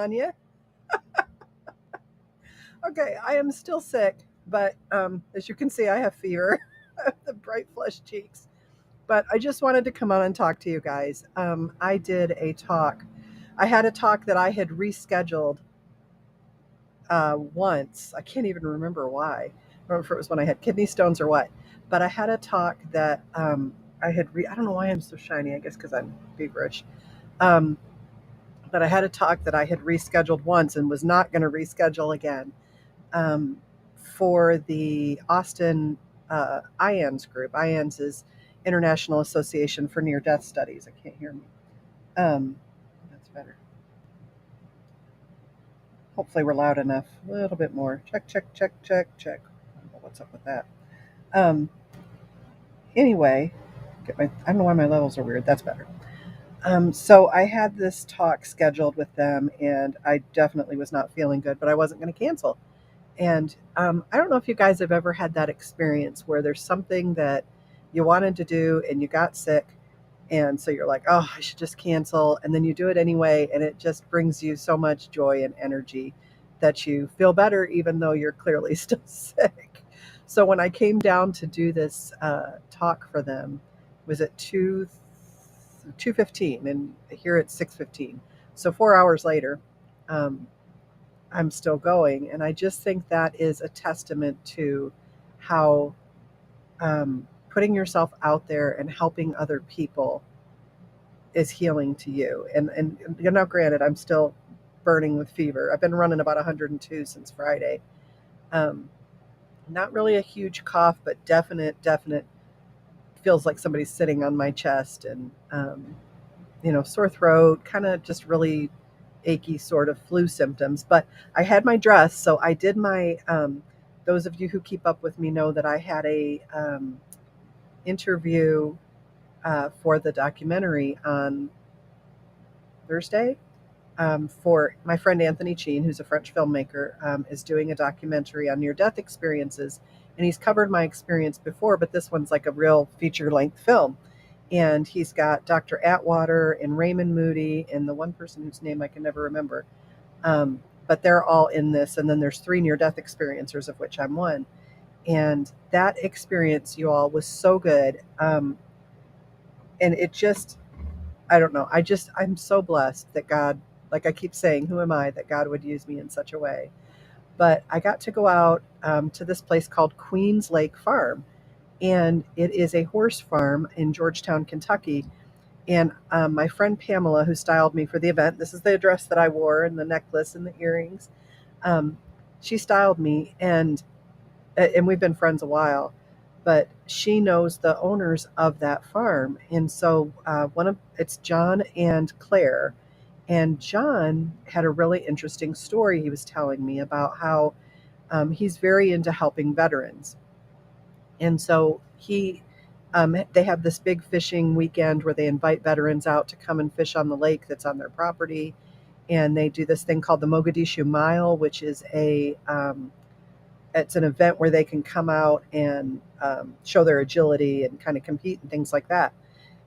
on you. Okay, I am still sick, but as you can see, I have fever. I have the bright flushed cheeks. But I just wanted to come on and talk to you guys. I did a talk. I had a talk that I had rescheduled once. I can't even remember why. I don't remember if it was when I had kidney stones or what. But I had a talk that I don't know why I'm so shiny. I guess because I'm feverish. Um, but I had a talk that I had rescheduled once and was not going to reschedule again um, for the Austin IANS group. IANS is International Association for Near Death Studies. I can't hear me. That's better. Hopefully, we're loud enough. A little bit more. Check, check, check, check, check. I don't know what's up with that. Um, anyway, I don't know why my levels are weird. That's better. So I had this talk scheduled with them, and I definitely was not feeling good, but I wasn't going to cancel. And I don't know if you guys have ever had that experience where there's something that you wanted to do and you got sick. And so you're like, oh, I should just cancel. And then you do it anyway. And it just brings you so much joy and energy that you feel better, even though you're clearly still sick. So when I came down to do this talk for them, it was at 2:15, and here it's 6:15. So 4 hours later, um, I'm still going. And I just think that is a testament to how putting yourself out there and helping other people is healing to you. And you know, granted, I'm still burning with fever. I've been running about 102 since Friday. Um, Not really a huge cough, but definite feels like somebody's sitting on my chest, and sore throat, kind of just really achy sort of flu symptoms. But I had my dress, so I did my. Those of you who keep up with me know that I had a interview for the documentary on Thursday. For my friend Anthony Cheen, who's a French filmmaker, is doing a documentary on near-death experiences, and he's covered my experience before, but this one's like a real feature-length film. And he's got Dr. Atwater and Raymond Moody and the one person whose name I can never remember. But they're all in this, and then there's 3 near-death experiencers, of which I'm one. And that experience, you all, was so good. And it just, I don't know. I'm so blessed that God, like I keep saying, who am I that God would use me in such a way? But I got to go out to this place called Queens Lake Farm, and it is a horse farm in Georgetown, Kentucky. And my friend Pamela, who styled me for the event, this is the dress that I wore, and the necklace and the earrings. Um, she styled me, and we've been friends a while, but she knows the owners of that farm. And so it's John and Claire. And John had a really interesting story he was telling me about how he's very into helping veterans. And so they have this big fishing weekend where they invite veterans out to come and fish on the lake that's on their property. And they do this thing called the Mogadishu Mile, which is it's an event where they can come out and show their agility and kind of compete and things like that.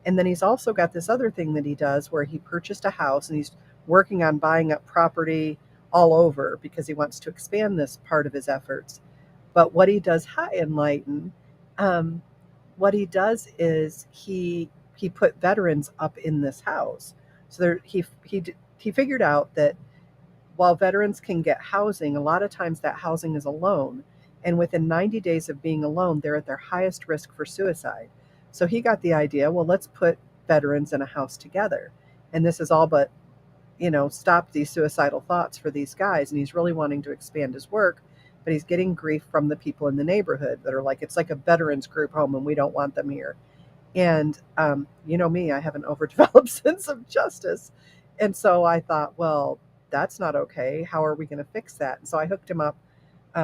And then he's also got this other thing that he does where he purchased a house and he's working on buying up property all over because he wants to expand this part of his efforts. But what he does, hi Enlighten, um, what he does is he put veterans up in this house. So he figured out that while veterans can get housing, a lot of times that housing is alone. And within 90 days of being alone, they're at their highest risk for suicide. So he got the idea, well, let's put veterans in a house together. And this is all but, stop these suicidal thoughts for these guys. And he's really wanting to expand his work, but he's getting grief from the people in the neighborhood that are like, it's like a veterans group home and we don't want them here. And you know me, I have an overdeveloped sense of justice. And so I thought, well, that's not okay. How are we going to fix that? And so I hooked him up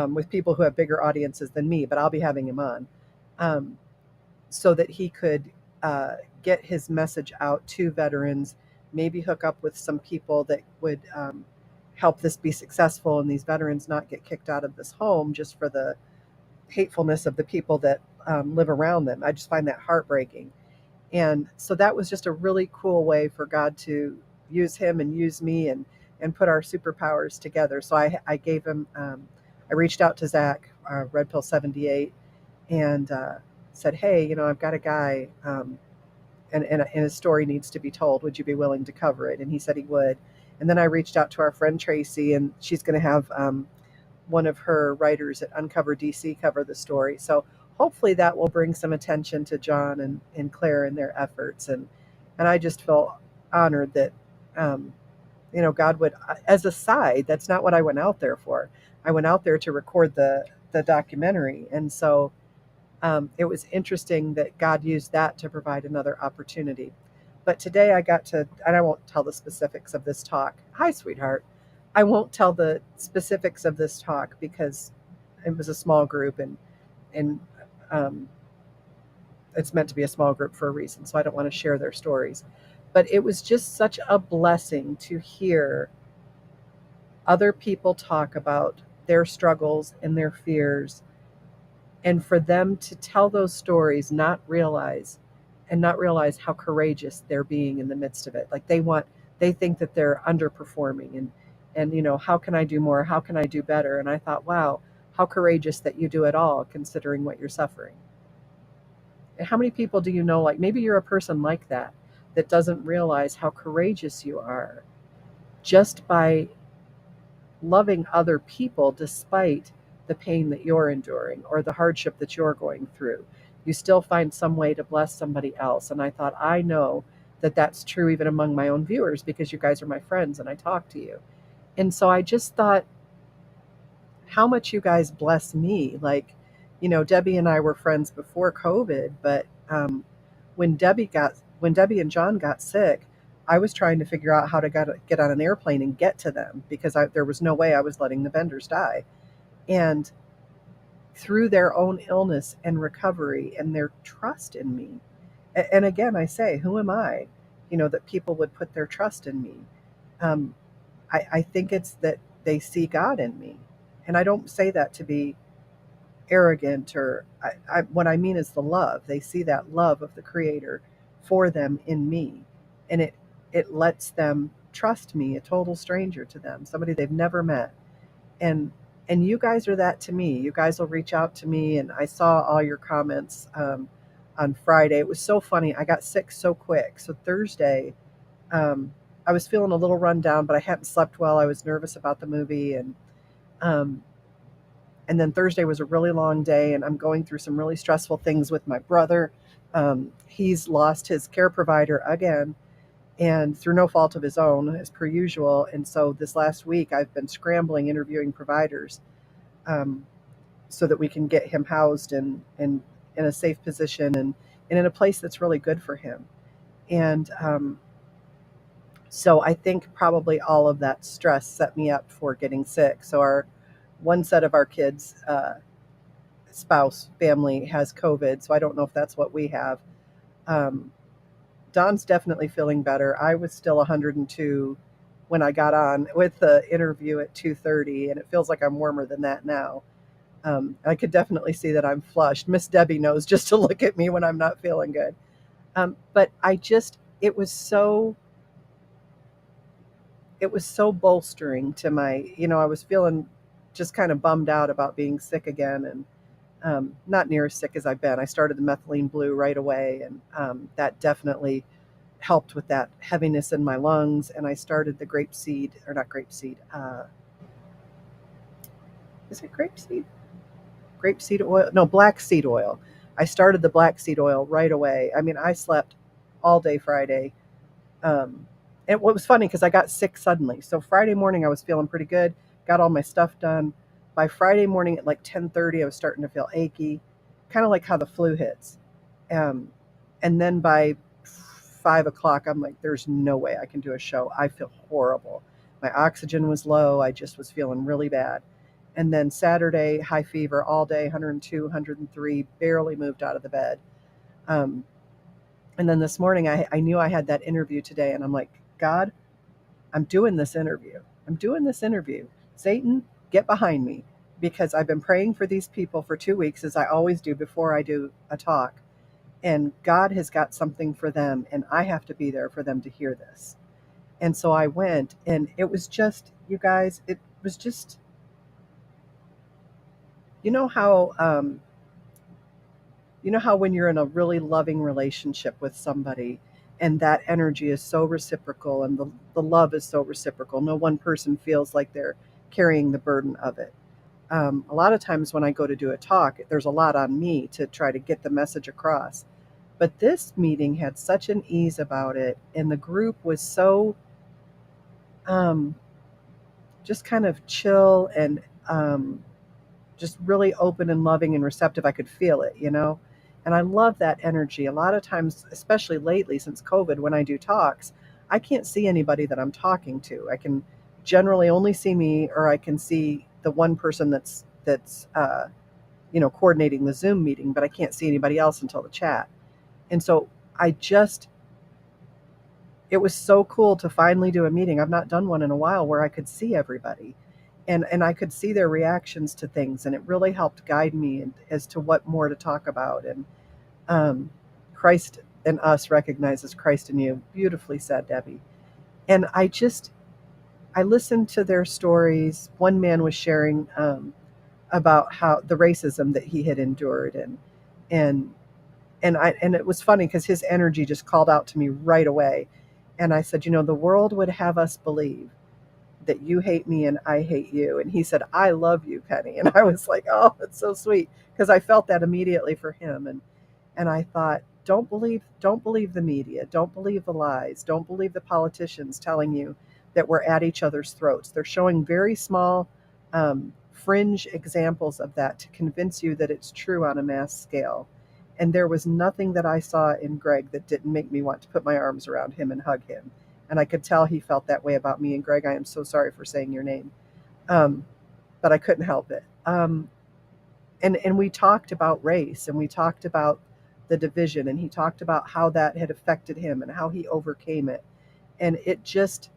with people who have bigger audiences than me, but I'll be having him on um, so that he could get his message out to veterans, maybe hook up with some people that would help this be successful and these veterans not get kicked out of this home just for the hatefulness of the people that live around them. I just find that heartbreaking. And so that was just a really cool way for God to use him and use me. And and put our superpowers together. So I gave him, I reached out to Zach, Red Pill 78, and said, hey, I've got a guy, and his story needs to be told. Would you be willing to cover it? And he said he would. And then I reached out to our friend Tracy, and she's going to have one of her writers at Uncover DC cover the story. So hopefully that will bring some attention to John and Claire and their efforts. And I just feel honored that, God would, as a side, that's not what I went out there for. I went out there to record the documentary. And so it was interesting that God used that to provide another opportunity. But today I got to, and I won't tell the specifics of this talk. Hi, sweetheart. I won't tell the specifics of this talk because it was a small group, and um, it's meant to be a small group for a reason. So I don't want to share their stories. But it was just such a blessing to hear other people talk about their struggles and their fears, and for them to tell those stories, not realize how courageous they're being in the midst of it. Like they think that they're underperforming, and how can I do more? How can I do better? And I thought, wow, how courageous that you do it all, considering what you're suffering. And how many people do you know, like maybe you're a person like that doesn't realize how courageous you are just by loving other people despite the pain that you're enduring or the hardship that you're going through. You still find some way to bless somebody else. And I thought, I know that that's true even among my own viewers because you guys are my friends and I talk to you. And so I just thought how much you guys bless me. Like, Debbie and I were friends before COVID, but when Debbie and John got sick, I was trying to figure out how to get on an airplane and get to them because there was no way I was letting the vendors die. And through their own illness and recovery and their trust in me, and again, I say, who am I, that people would put their trust in me? Um, I think it's that they see God in me. And I don't say that to be arrogant or what I mean is the love. They see that love of the Creator for them in me. And it lets them trust me, a total stranger to them, somebody they've never met. And you guys are that to me. You guys will reach out to me, and I saw all your comments on Friday. It was so funny. I got sick so quick. So Thursday, I was feeling a little run down, but I hadn't slept well. I was nervous about the movie, um, and then Thursday was a really long day, and I'm going through some really stressful things with my brother. He's lost his care provider again, and through no fault of his own, as per usual. And so this last week, I've been scrambling, interviewing providers um, so that we can get him housed and in a safe position and in a place that's really good for him. And so I think probably all of that stress set me up for getting sick. So one set of our kids, spouse, family has COVID. So I don't know if that's what we have. Don's definitely feeling better. I was still 102 when I got on with the interview at 2:30, and it feels like I'm warmer than that now. I could definitely see that I'm flushed. Miss Debbie knows just to look at me when I'm not feeling good. But it was so bolstering to my, I was feeling just kind of bummed out about being sick again, and not near as sick as I've been. I started the methylene blue right away, and that definitely helped with that heaviness in my lungs. And I started the grapeseed, or not grapeseed, is it grapeseed? Grapeseed oil? No, black seed oil. I started the black seed oil right away. I mean, I slept all day Friday. And what was funny, because I got sick suddenly. So Friday morning, I was feeling pretty good, got all my stuff done. By Friday morning at like 10:30, I was starting to feel achy, kind of like how the flu hits. Um, and then by 5 o'clock, I'm like, there's no way I can do a show. I feel horrible. My oxygen was low. I just was feeling really bad. And then Saturday, high fever all day, 102, 103, barely moved out of the bed. Um, and then this morning, I knew I had that interview today, and I'm like, God, I'm doing this interview. I'm doing this interview. Satan, get behind me, because I've been praying for these people for 2 weeks, as I always do before I do a talk. And God has got something for them, and I have to be there for them to hear this. And so I went, and it was just, you guys, it was just, you know how when you're in a really loving relationship with somebody, and that energy is so reciprocal, and the love is so reciprocal. No one person feels like they're carrying the burden of it. A lot of times when I go to do a talk, there's a lot on me to try to get the message across. But this meeting had such an ease about it, and the group was so um, just kind of chill, and um, just really open and loving and receptive. I could feel it, you know? And I love that energy. A lot of times, especially lately since COVID, when I do talks, I can't see anybody that I'm talking to. I can generally only see me, or I can see the one person that's coordinating the Zoom meeting, but I can't see anybody else until the chat. And so I just it was so cool to finally do a meeting. I've not done one in a while where I could see everybody, and I could see their reactions to things, and it really helped guide me as to what more to talk about. And um, Christ in us recognizes Christ in you. Beautifully said, Debbie. And I listened to their stories. One man was sharing about how the racism that he had endured, and and it was funny because his energy just called out to me right away. And I said, the world would have us believe that you hate me and I hate you. And he said, I love you, Penny. And I was like, oh, that's so sweet, because I felt that immediately for him. And I thought, don't believe the media, don't believe the lies, don't believe the politicians telling you that we're at each other's throats. They're showing very small fringe examples of that to convince you that it's true on a mass scale. And there was nothing that I saw in Greg that didn't make me want to put my arms around him and hug him. And I could tell he felt that way about me. And Greg, I am so sorry for saying your name, um, but I couldn't help it. And we talked about race, and we talked about the division, and he talked about how that had affected him and how he overcame it. And it just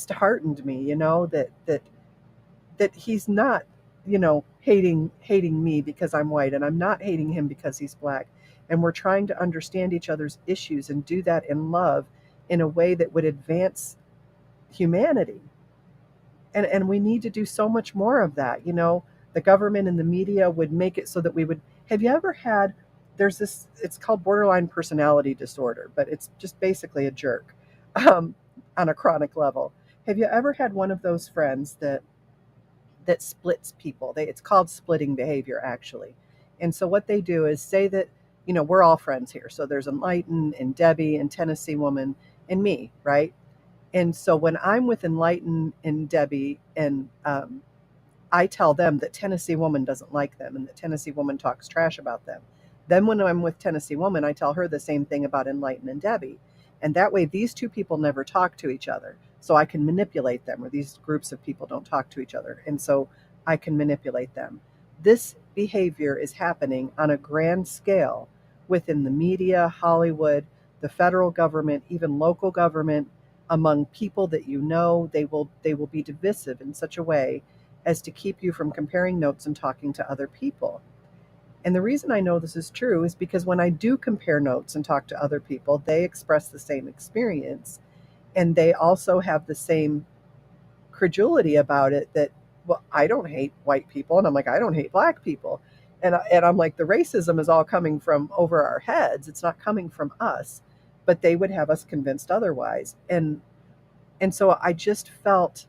heartened me, that he's not, hating me because I'm white, and I'm not hating him because he's black. And we're trying to understand each other's issues and do that in love, in a way that would advance humanity. And we need to do so much more of that. The government and the media would make it so that we would. Have you ever had? There's this. It's called borderline personality disorder, but it's just basically a jerk, um, on a chronic level. Have you ever had one of those friends that splits people? It's called splitting behavior, actually. And so what they do is say that, we're all friends here. So there's Enlighten and Debbie and Tennessee Woman and me, right? And so when I'm with Enlighten and Debbie, and I tell them that Tennessee Woman doesn't like them and that Tennessee Woman talks trash about them. Then when I'm with Tennessee Woman, I tell her the same thing about Enlighten and Debbie. And that way, these two people never talk to each other. So I can manipulate them, or these groups of people don't talk to each other. And so I can manipulate them. This behavior is happening on a grand scale within the media, Hollywood, the federal government, even local government, among people that they will be divisive in such a way as to keep you from comparing notes and talking to other people. And the reason I know this is true is because when I do compare notes and talk to other people, they express the same experience, and they also have the same credulity about it, that, well, I don't hate white people. And I'm like, I don't hate black people. And I'm like, the racism is all coming from over our heads. It's not coming from us, but they would have us convinced otherwise. And so I just felt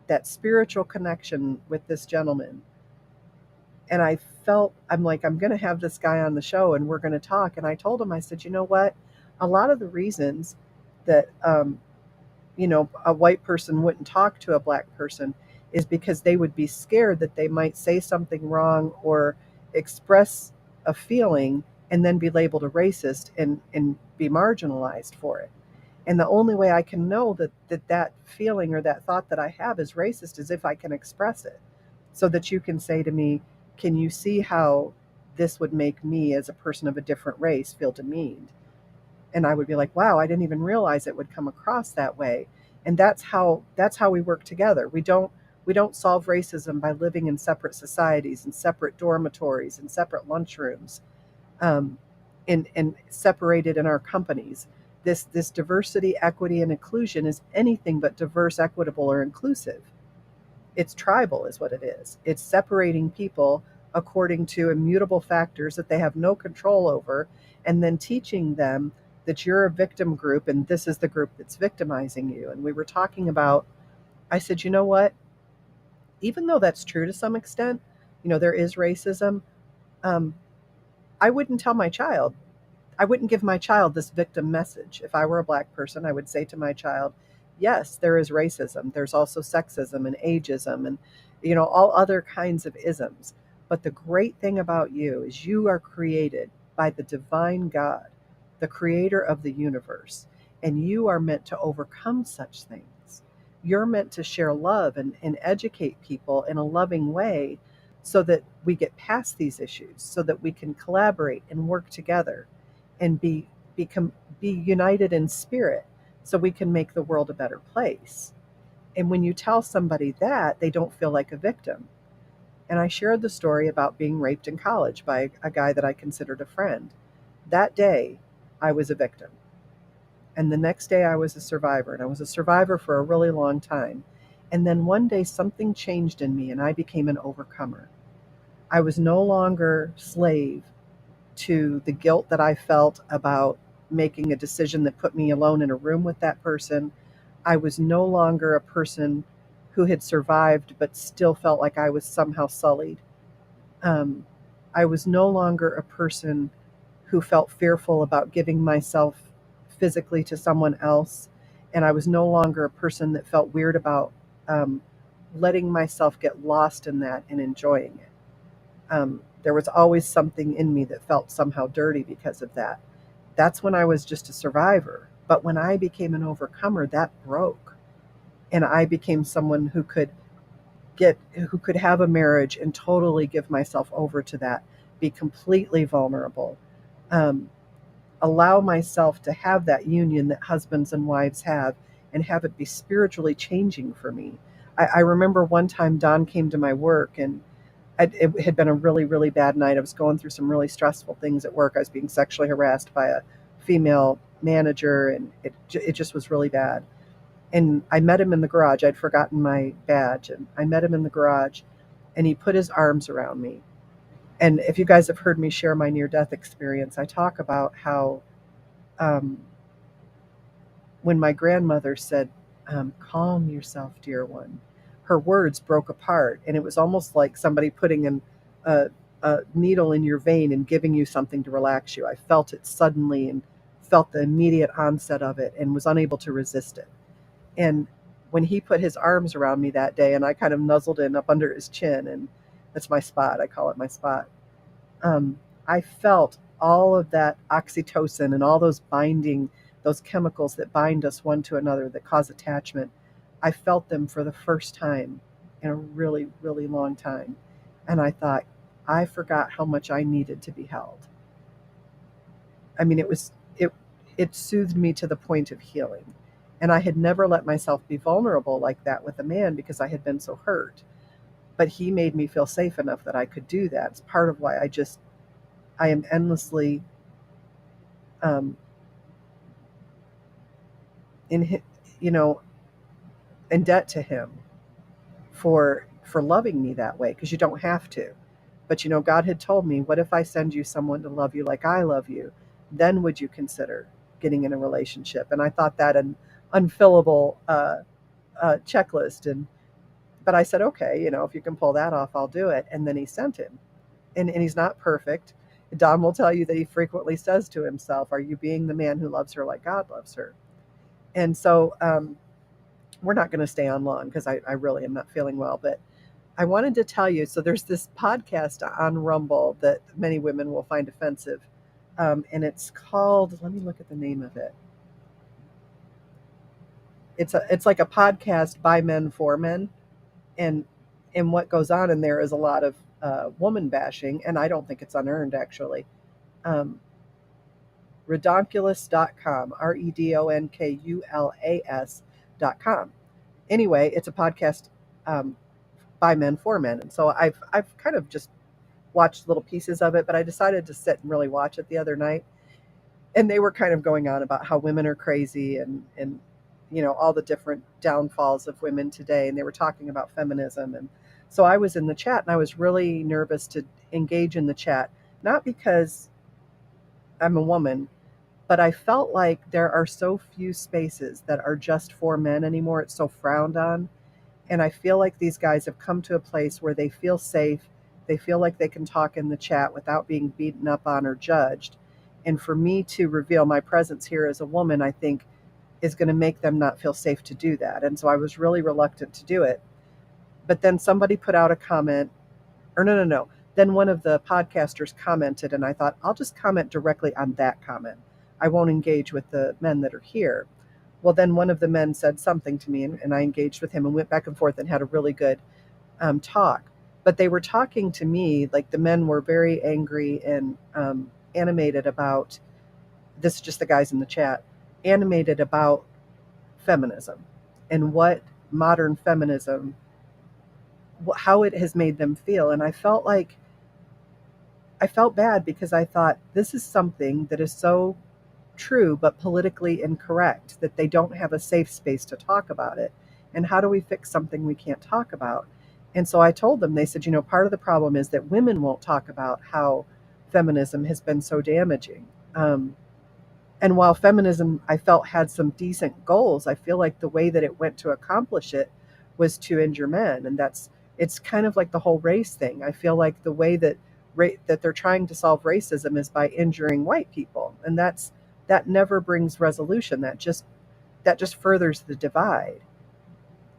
that spiritual connection with this gentleman. And I'm like, I'm going to have this guy on the show and we're going to talk. And I told him, I said, you know what? A lot of the reasons that, a white person wouldn't talk to a black person is because they would be scared that they might say something wrong or express a feeling and then be labeled a racist, and be marginalized for it. And the only way I can know that feeling or that thought that I have is racist is if I can express it, so that you can say to me, can you see how this would make me as a person of a different race feel demeaned? And I would be like, wow, I didn't even realize it would come across that way. And that's how we work together. We don't solve racism by living in separate societies and separate dormitories and separate lunchrooms, um, and separated in our companies. This diversity, equity, and inclusion is anything but diverse, equitable, or inclusive. It's tribal, is what it is. It's separating people according to immutable factors that they have no control over, and then teaching them that you're a victim group and this is the group that's victimizing you. And we were talking about, I said, you know what? Even though that's true to some extent, there is racism. Um, I wouldn't tell my child I wouldn't give my child this victim message. If I were a Black person, I would say to my child, yes, there is racism. There's also sexism and ageism and, all other kinds of isms. But the great thing about you is you are created by the divine God, the creator of the universe, and you are meant to overcome such things. You're meant to share love and educate people in a loving way so that we get past these issues, so that we can collaborate and work together and become be united in spirit so we can make the world a better place. And when you tell somebody that, they don't feel like a victim. And I shared the story about being raped in college by a guy that I considered a friend. That day, I was a victim. And the next day, I was a survivor. And I was a survivor for a really long time. And then one day, something changed in me, and I became an overcomer. I was no longer slave to the guilt that I felt about making a decision that put me alone in a room with that person. I was no longer a person who had survived but still felt like I was somehow sullied. Um, I was no longer a person who felt fearful about giving myself physically to someone else. And I was no longer a person that felt weird about um, letting myself get lost in that and enjoying it. There was always something in me that felt somehow dirty because of that. That's when I was just a survivor. But when I became an overcomer, that broke. And I became someone who could have a marriage and totally give myself over to that, be completely vulnerable, um, allow myself to have that union that husbands and wives have and have it be spiritually changing for me. I remember one time Don came to my work and it had been a really, really bad night. I was going through some really stressful things at work. I was being sexually harassed by a female manager, and it just was really bad. And I met him in the garage. I'd forgotten my badge, and I met him in the garage, and he put his arms around me. And if you guys have heard me share my near-death experience, I talk about how um, when my grandmother said, "Calm yourself, dear one," her words broke apart, and it was almost like somebody putting a, a needle in your vein and giving you something to relax you. I felt it suddenly and felt the immediate onset of it and was unable to resist it. And when he put his arms around me that day, and I kind of nuzzled in up under his chin, and that's my spot. I call it my spot. I felt all of that oxytocin and all those chemicals that bind us one to another that cause attachment. I felt them for the first time in a really, really long time. And I thought, I forgot how much I needed to be held. I mean, it soothed me to the point of healing. And I had never let myself be vulnerable like that with a man because I had been so hurt. But he made me feel safe enough that I could do that. It's part of why I am endlessly um, in you know in debt to him for loving me that way, because you don't have to. But God had told me, what if I send you someone to love you like I love you? Then would you consider getting in a relationship? And I thought that an unfillable checklist. And but I said, okay, if you can pull that off, I'll do it. And then he sent him, and he's not perfect. Don will tell you that he frequently says to himself, are you being the man who loves her like God loves her? And so we're not going to stay on long because I really am not feeling well. But I wanted to tell you, so there's this podcast on Rumble that many women will find offensive. And it's called, let me look at the name of it. It's like a podcast by men for men. And what goes on in there is a lot of woman bashing. And I don't think it's unearned, actually. Um, Redonkulous.com, redonkulas.com. Anyway, it's a podcast by men for men. And so I've kind of just watched little pieces of it, but I decided to sit and really watch it the other night. And they were kind of going on about how women are crazy and all the different downfalls of women today. And they were talking about feminism. And so I was in the chat and I was really nervous to engage in the chat, not because I'm a woman, but I felt like there are so few spaces that are just for men anymore. It's so frowned on. And I feel like these guys have come to a place where they feel safe. They feel like they can talk in the chat without being beaten up on or judged. And for me to reveal my presence here as a woman, I think is going to make them not feel safe to do that. And so I was really reluctant to do it. But then somebody put out a comment, or no. Then one of the podcasters commented, and I thought, I'll just comment directly on that comment. I won't engage with the men that are here. Well, then one of the men said something to me, and I engaged with him and went back and forth and had a really good talk. But they were talking to me, like the men were very angry and animated about, this is just the guys in the chat, animated about feminism and what modern feminism, how it has made them feel. And I felt bad because I thought this is something that is so true but politically incorrect that they don't have a safe space to talk about it. And how do we fix something we can't talk about? And so I told them, they said, part of the problem is that women won't talk about how feminism has been so damaging. And while feminism, I felt, had some decent goals, I feel like the way that it went to accomplish it was to injure men. And it's kind of like the whole race thing. I feel like the way that that they're trying to solve racism is by injuring white people. And that never brings resolution. That just furthers the divide.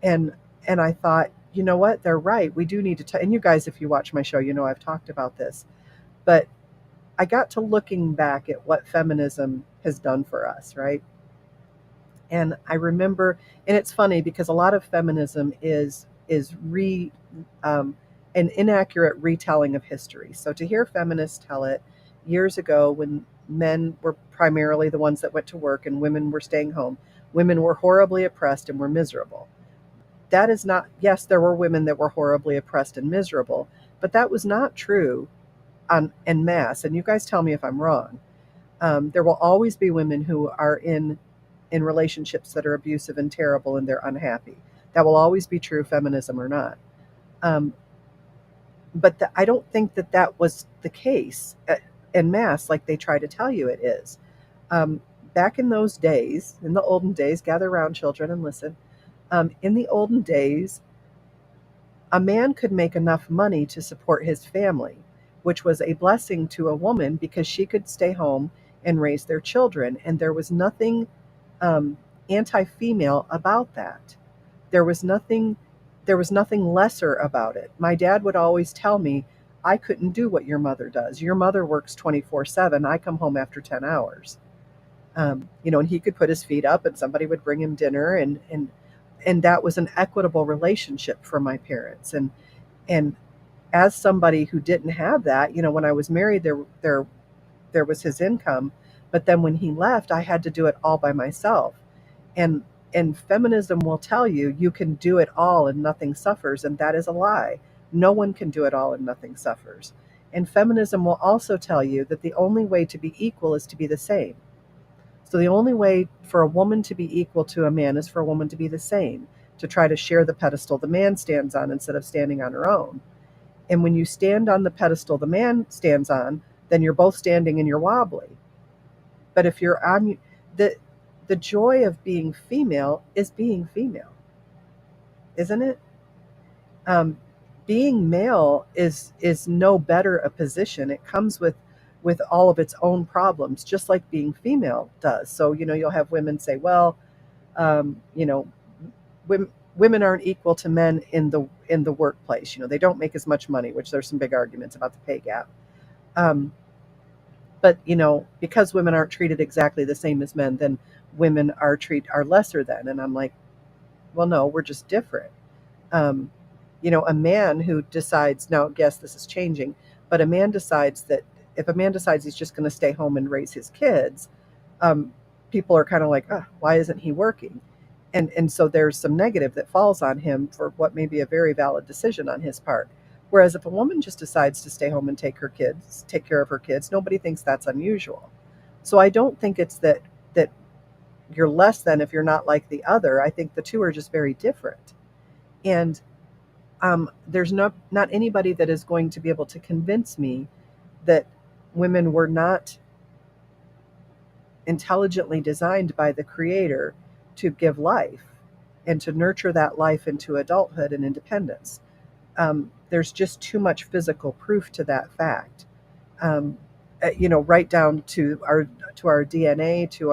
And I thought, you know what, they're right. We do need to and you guys, if you watch my show, I've talked about this. But I got to looking back at what feminism has done for us, right? And I remember, and it's funny because a lot of feminism is an inaccurate retelling of history. So to hear feminists tell it years ago, when men were primarily the ones that went to work and women were staying home, women were horribly oppressed and were miserable. That is not, yes, there were women that were horribly oppressed and miserable, but that was not true en masse. And you guys tell me if I'm wrong. There will always be women who are in relationships that are abusive and terrible and they're unhappy. That will always be true, feminism or not. But I don't think that was the case en masse like they try to tell you it is. Back in those days, in the olden days, gather around, children, and listen. In the olden days, a man could make enough money to support his family, which was a blessing to a woman because she could stay home and raise their children. And there was nothing anti-female about that. There was nothing lesser about it. My dad would always tell me, I couldn't do what your mother does. Your mother works 24/7. I come home after 10 hours. And he could put his feet up and somebody would bring him dinner, and that was an equitable relationship for my parents. And as somebody who didn't have that, when I was married, there was his income, but then when he left, I had to do it all by myself. And feminism will tell you you can do it all and nothing suffers, and that is a lie. No one can do it all and nothing suffers. And feminism will also tell you that the only way to be equal is to be the same. So the only way for a woman to be equal to a man is for a woman to be the same, to try to share the pedestal the man stands on instead of standing on her own. And when you stand on the pedestal the man stands on, then you're both standing and you're wobbly. But if you're on the joy of being female is being female, isn't it? Being male is no better a position. It comes with all of its own problems, just like being female does. So you'll have women say, well, women aren't equal to men in the workplace. They don't make as much money, which there's some big arguments about the pay gap. But because women aren't treated exactly the same as men, then women are lesser than. And I'm like, well, no, we're just different. A man who decides, now, yes, this is changing, but a man decides that if a man decides he's just going to stay home and raise his kids, people are kind of like, oh, why isn't he working? And so there's some negative that falls on him for what may be a very valid decision on his part. Whereas if a woman just decides to stay home and take care of her kids, nobody thinks that's unusual. So I don't think it's that you're less than if you're not like the other. I think the two are just very different. And there's not anybody that is going to be able to convince me that women were not intelligently designed by the Creator to give life and to nurture that life into adulthood and independence. There's just too much physical proof to that fact. Um, right down to our DNA, to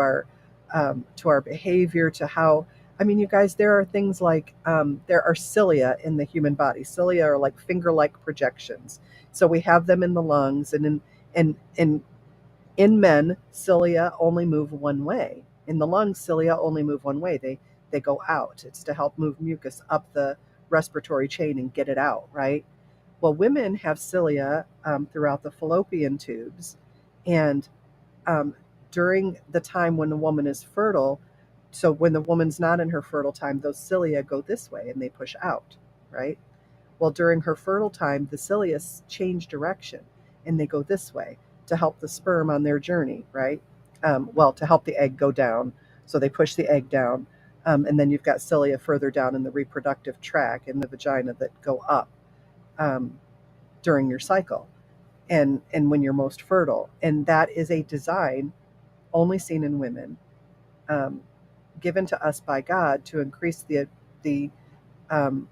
our behavior, to how. I mean, you guys, there are things like there are cilia in the human body. Cilia are like finger-like projections. So we have them in the lungs, and in men, cilia only move one way. In the lungs, cilia only move one way. They go out. It's to help move mucus up the respiratory chain and get it out, right? Well, women have cilia throughout the fallopian tubes, and um, during the time when the woman is fertile, so when the woman's not in her fertile time, those cilia go this way and they push out, right? Well, during her fertile time, the cilia change direction and they go this way to help the sperm on their journey, right? To help the egg go down. So they push the egg down. And then you've got cilia further down in the reproductive tract in the vagina that go up um, during your cycle and when you're most fertile. And that is a design only seen in women, um, given to us by God to increase the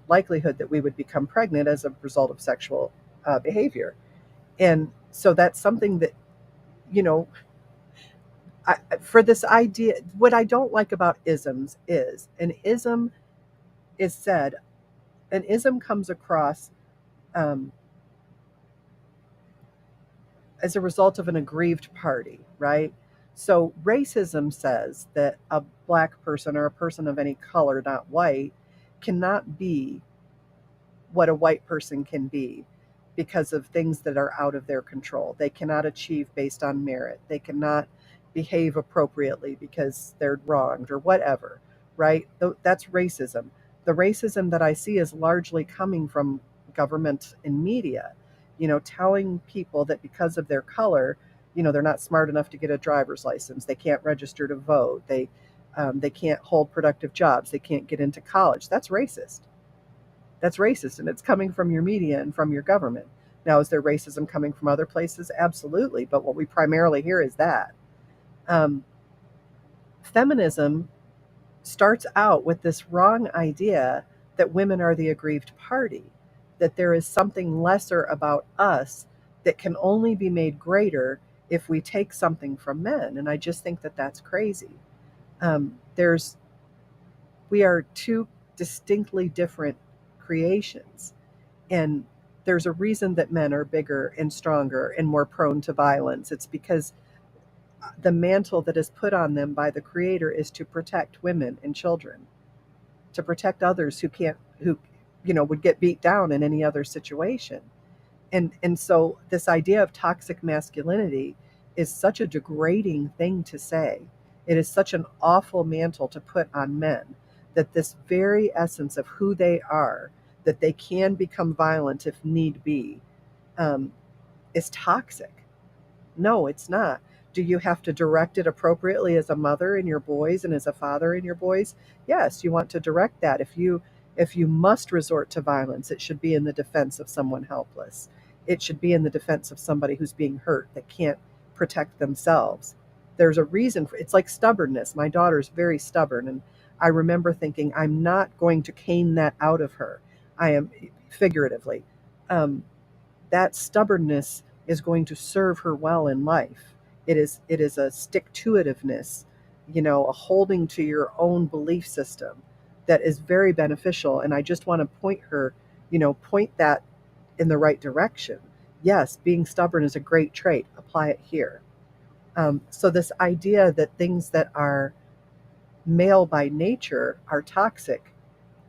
likelihood that we would become pregnant as a result of sexual behavior. And so that's something that, you know, for this idea, what I don't like about isms is an ism is said, an ism comes across um, as a result of an aggrieved party, right? So racism says that a black person or a person of any color, not white, cannot be what a white person can be because of things that are out of their control. They cannot achieve based on merit. They cannot behave appropriately because they're wronged or whatever, right? That's racism. The racism that I see is largely coming from government and media, telling people that because of their color, they're not smart enough to get a driver's license. They can't register to vote. They can't hold productive jobs. They can't get into college. That's racist, and it's coming from your media and from your government. Now, is there racism coming from other places? Absolutely, but what we primarily hear is that. Um, Feminism starts out with this wrong idea that women are the aggrieved party, that there is something lesser about us that can only be made greater if we take something from men, and I just think that that's crazy. There's We are two distinctly different creations. And there's a reason that men are bigger and stronger and more prone to violence. It's because the mantle that is put on them by the Creator is to protect women and children, to protect others who would get beat down in any other situation. And so this idea of toxic masculinity is such a degrading thing to say. It is such an awful mantle to put on men, that this very essence of who they are, that they can become violent if need be, um, is toxic. No, it's not. Do you have to direct it appropriately as a mother in your boys and as a father in your boys? Yes, you want to direct that. If you must resort to violence, it should be in the defense of someone helpless. It should be in the defense of somebody who's being hurt that can't protect themselves. There's a reason for it's like stubbornness. My daughter's very stubborn, and I remember thinking, I'm not going to cane that out of her. I am figuratively. Um, that stubbornness is going to serve her well in life. It is a stick to itiveness, a holding to your own belief system that is very beneficial. And I just want to point that in the right direction. Yes, being stubborn is a great trait. Apply it here. So this idea that things that are male by nature are toxic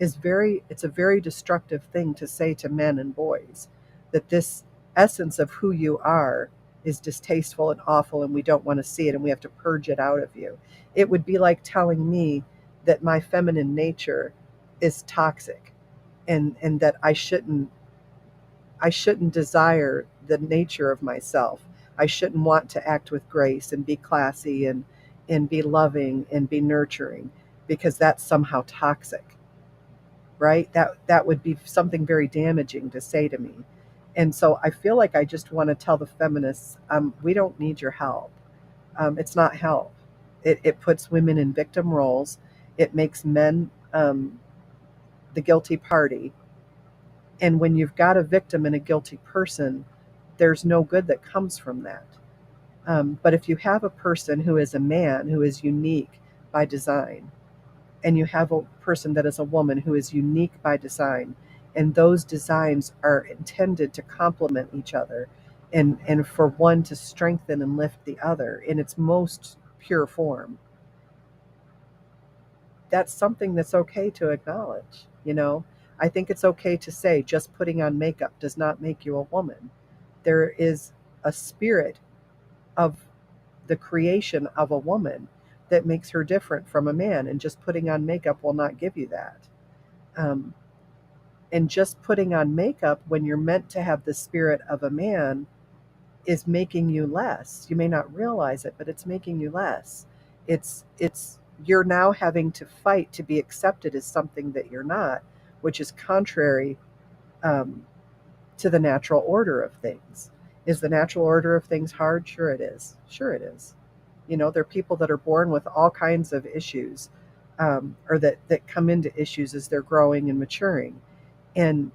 it's a very destructive thing to say to men and boys, that this essence of who you are is distasteful and awful and we don't want to see it and we have to purge it out of you. It would be like telling me that my feminine nature is toxic, and that I shouldn't desire the nature of myself. I shouldn't want to act with grace and be classy and be loving and be nurturing because that's somehow toxic, right? That would be something very damaging to say to me. And so I feel like I just want to tell the feminists, we don't need your help. It's not help. It puts women in victim roles. It makes men the guilty party. And when you've got a victim and a guilty person, there's no good that comes from that. But if you have a person who is a man who is unique by design, and you have a person that is a woman who is unique by design, and those designs are intended to complement each other and for one to strengthen and lift the other in its most pure form, that's something that's okay to acknowledge, you know? I think it's okay to say just putting on makeup does not make you a woman. There is a spirit of the creation of a woman that makes her different from a man, and just putting on makeup will not give you that. Um, and just putting on makeup when you're meant to have the spirit of a man is making you less. You may not realize it, but it's making you less. It's you're now having to fight to be accepted as something that you're not, which is contrary um, to the natural order of things. Is the natural order of things hard? Sure it is. Sure it is. You know, there are people that are born with all kinds of issues, or that come into issues as they're growing and maturing. And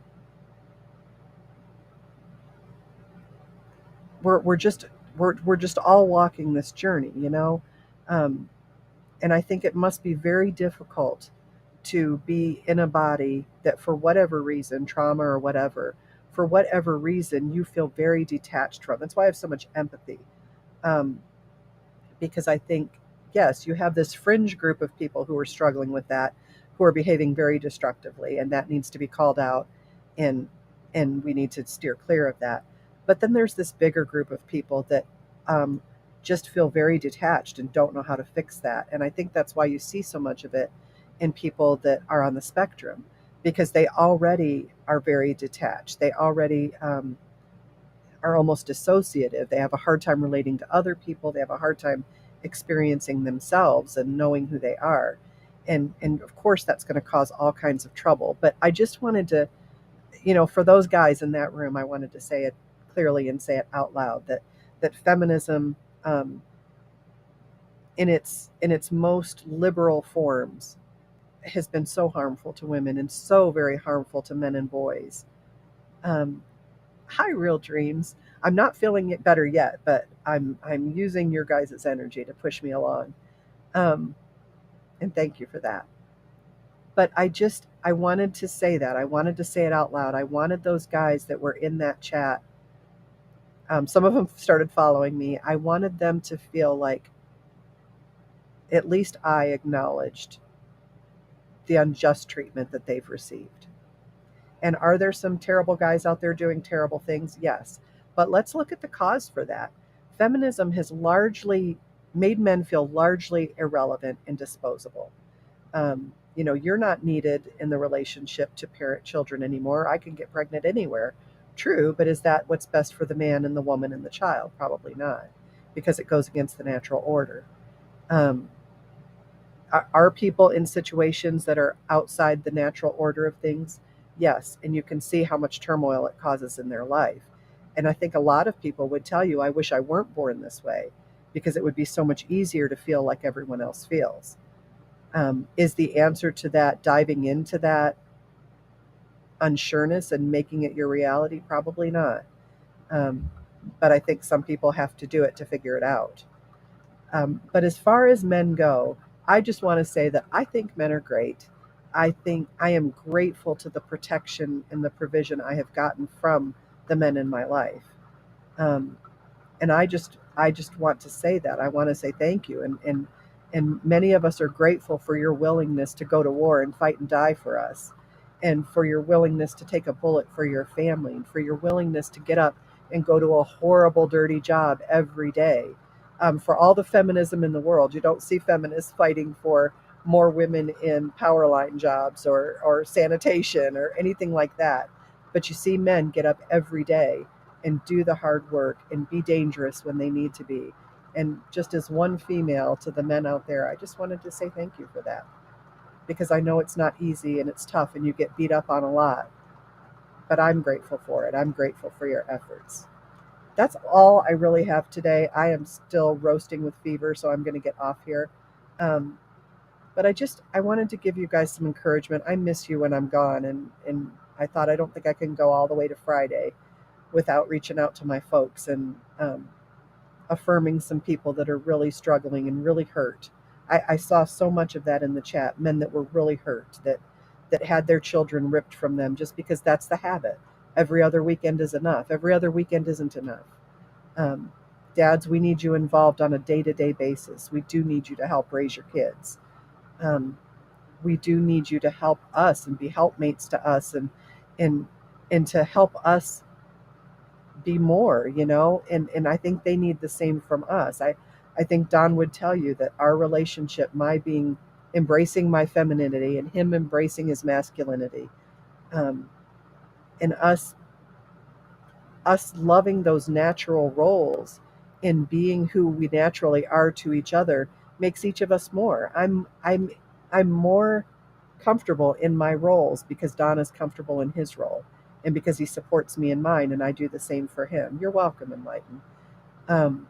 we're just we're just all walking this journey, you know. Um, and I think it must be very difficult to be in a body that, for whatever reason, trauma or whatever, for whatever reason, you feel very detached from. That's why I have so much empathy. Um, because I think, yes, you have this fringe group of people who are struggling with that, who are behaving very destructively, and that needs to be called out, and we need to steer clear of that. But then there's this bigger group of people that um, just feel very detached and don't know how to fix that, and I think that's why you see so much of it in people that are on the spectrum, because they already are very detached. They already are almost dissociative. They have a hard time relating to other people. They have a hard time experiencing themselves and knowing who they are. And of course that's going to cause all kinds of trouble. But I just wanted to, you know, for those guys in that room, I wanted to say it clearly and say it out loud that feminism, um, in its most liberal forms, has been so harmful to women and so very harmful to men and boys. Um, Hi, real dreams. I'm not feeling it better yet, but I'm using your guys' energy to push me along. Um, and thank you for that. But I wanted to say that. I wanted to say it out loud. I wanted those guys that were in that chat. Some of them started following me. I wanted them to feel like at least I acknowledged the unjust treatment that they've received. And are there some terrible guys out there doing terrible things? Yes. But let's look at the cause for that. Feminism has largely made men feel largely irrelevant and disposable. You know, you're not needed in the relationship to parent children anymore. I can get pregnant anywhere. True, but is that what's best for the man and the woman and the child? Probably not, because it goes against the natural order. Um, are people in situations that are outside the natural order of things? Yes, and you can see how much turmoil it causes in their life. And I think a lot of people would tell you, I wish I weren't born this way, because it would be so much easier to feel like everyone else feels. Is the answer to that diving into that unsureness and making it your reality? Probably not. Um, but I think some people have to do it to figure it out. But as far as men go, I just want to say that I think men are great. I think I am grateful to the protection and the provision I have gotten from the men in my life. Um, and I just want to say that. I want to say thank you. And many of us are grateful for your willingness to go to war and fight and die for us, and for your willingness to take a bullet for your family, and for your willingness to get up and go to a horrible, dirty job every day. For all the feminism in the world, you don't see feminists fighting for more women in power line jobs or sanitation or anything like that. But you see men get up every day and do the hard work and be dangerous when they need to be. And just as one female to the men out there, I just wanted to say thank you for that, because I know it's not easy and it's tough and you get beat up on a lot, but I'm grateful for it. I'm grateful for your efforts. That's all I really have today. I am still roasting with fever, so I'm going to get off here. Um, but I wanted to give you guys some encouragement. I miss you when I'm gone, and I thought I don't think I can go all the way to Friday without reaching out to my folks and affirming some people that are really struggling and really hurt. I saw so much of that in the chat, men that were really hurt, that had their children ripped from them just because that's the habit. Every other weekend is enough. Every other weekend isn't enough. Um, Dads, we need you involved on a day-to-day basis. We do need you to help raise your kids. Um, we do need you to help us and be helpmates to us, and and to help us be more, and I think they need the same from us. I think Don would tell you that our relationship, my being embracing my femininity and him embracing his masculinity, um, and us loving those natural roles and being who we naturally are to each other makes each of us more. I'm more comfortable in my roles because Don is comfortable in his role, and because he supports me in mine, and I do the same for him. You're welcome, Enlighten. Um,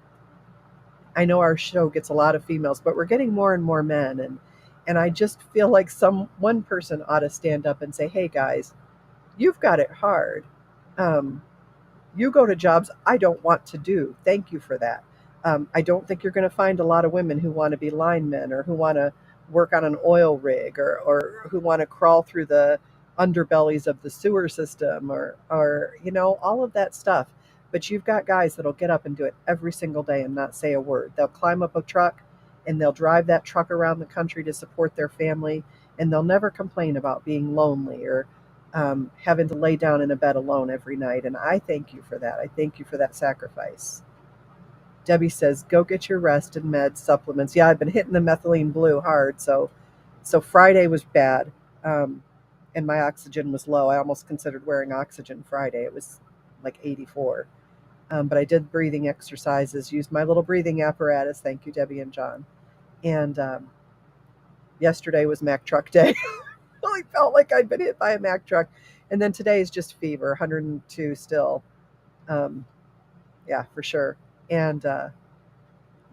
I know our show gets a lot of females, but we're getting more and more men, and I just feel like one person ought to stand up and say, "Hey guys, you've got it hard. Um, you go to jobs I don't want to do. Thank you for that." I don't think you're going to find a lot of women who want to be linemen, or who want to work on an oil rig, or who want to crawl through the underbellies of the sewer system, or all of that stuff. But you've got guys that'll get up and do it every single day and not say a word. They'll climb up a truck and they'll drive that truck around the country to support their family, and they'll never complain about being lonely, or having to lay down in a bed alone every night. And I thank you for that. I thank you for that sacrifice. Debbie says, "Go get your rest and meds, supplements." Yeah, I've been hitting the methylene blue hard. So Friday was bad, and my oxygen was low. I almost considered wearing oxygen Friday. It was like 84. But I did breathing exercises, used my little breathing apparatus. Thank you, Debbie and John. And yesterday was Mack truck day. I felt like I'd been hit by a Mack truck. And then today is just fever, 102 still. Um, yeah, for sure. And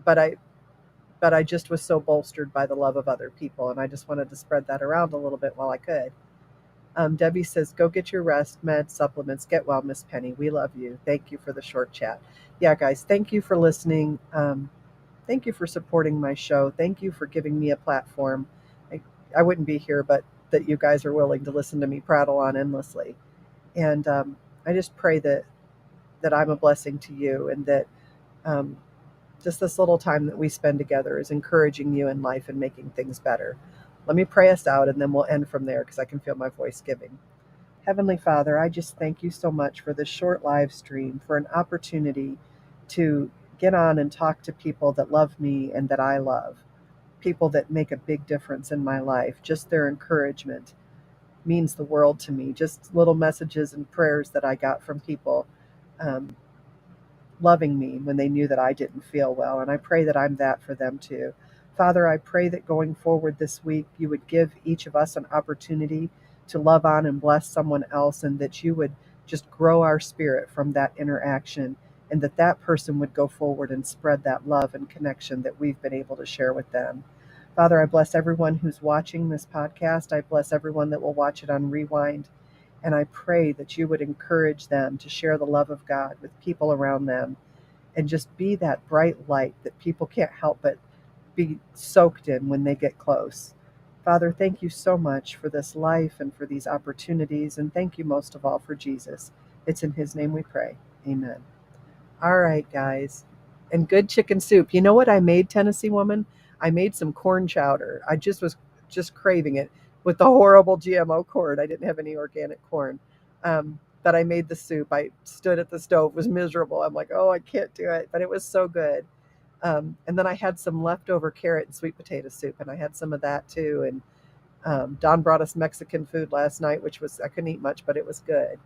but I just was so bolstered by the love of other people, and I just wanted to spread that around a little bit while I could. Debbie says, "Go get your rest, meds, supplements. Get well, Miss Penny. We love you. Thank you for the short chat." Yeah, guys, thank you for listening. Thank you for supporting my show. Thank you for giving me a platform. I wouldn't be here, but that you guys are willing to listen to me prattle on endlessly. And I just pray that I'm a blessing to you, and that um, just this little time that we spend together is encouraging you in life and making things better. Let me pray us out, and then we'll end from there, because I can feel my voice giving. Heavenly Father, I just thank you so much for this short live stream, for an opportunity to get on and talk to people that love me and that I love, people that make a big difference in my life. Just their encouragement means the world to me. Just little messages and prayers that I got from people um, loving me when they knew that I didn't feel well. And I pray that I'm that for them too. Father, I pray that going forward this week, you would give each of us an opportunity to love on and bless someone else, and that you would just grow our spirit from that interaction, and that that person would go forward and spread that love and connection that we've been able to share with them. Father, I bless everyone who's watching this podcast. I bless everyone that will watch it on rewind. And I pray that you would encourage them to share the love of God with people around them, and just be that bright light that people can't help but be soaked in when they get close. Father, thank you so much for this life and for these opportunities. And thank you most of all for Jesus. It's in his name we pray. Amen. All right, guys. And good chicken soup. You know what I made, Tennessee woman? I made some corn chowder. I was just craving it with the horrible GMO corn. I didn't have any organic corn. But I made the soup. I stood at the stove, was miserable. I'm like, oh, I can't do it. But it was so good. And then I had some leftover carrot and sweet potato soup, and I had some of that too. And Don brought us Mexican food last night, which was, I couldn't eat much, but it was good.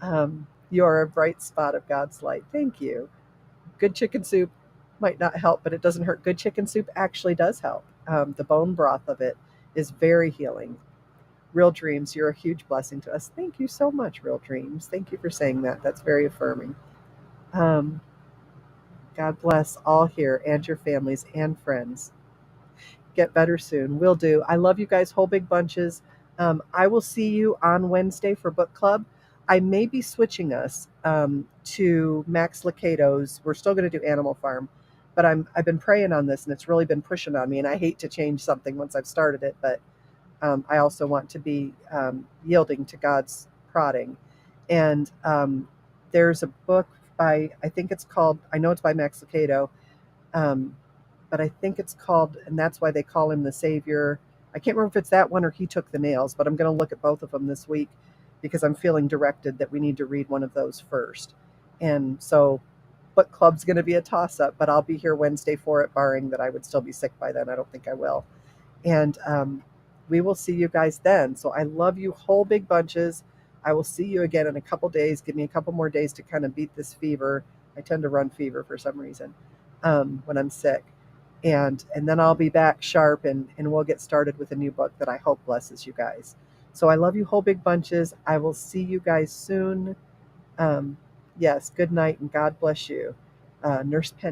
Um, You are a bright spot of God's light. Thank you. Good chicken soup might not help, but it doesn't hurt. Good chicken soup actually does help. The bone broth of it is very healing. Real Dreams, you're a huge blessing to us. Thank you so much, Real Dreams. Thank you for saying that. That's very affirming. Um, God bless all here and your families and friends. Get better soon. Will do. I love you guys, whole big bunches. I will see you on Wednesday for book club. I may be switching us to Max Lucado's. We're still going to do Animal Farm, but I've been praying on this and it's really been pushing on me. And I hate to change something once I've started it, but I also want to be yielding to God's prodding. And there's a book by, I think it's called, I know it's by Max Lucado, um, but I think it's called, and that's why they call him the Savior. I can't remember if it's that one or He Took the Nails, but I'm going to look at both of them this week because I'm feeling directed that we need to read one of those first. And so book club's going to be a toss up, but I'll be here Wednesday for it, barring that I would still be sick by then. I don't think I will. And we will see you guys then. So I love you whole big bunches. I will see you again in a couple days. Give me a couple more days to kind of beat this fever. I tend to run fever for some reason when I'm sick. And then I'll be back sharp and we'll get started with a new book that I hope blesses you guys. So I love you whole big bunches. I will see you guys soon. Yes, good night and God bless you. Nurse Penny.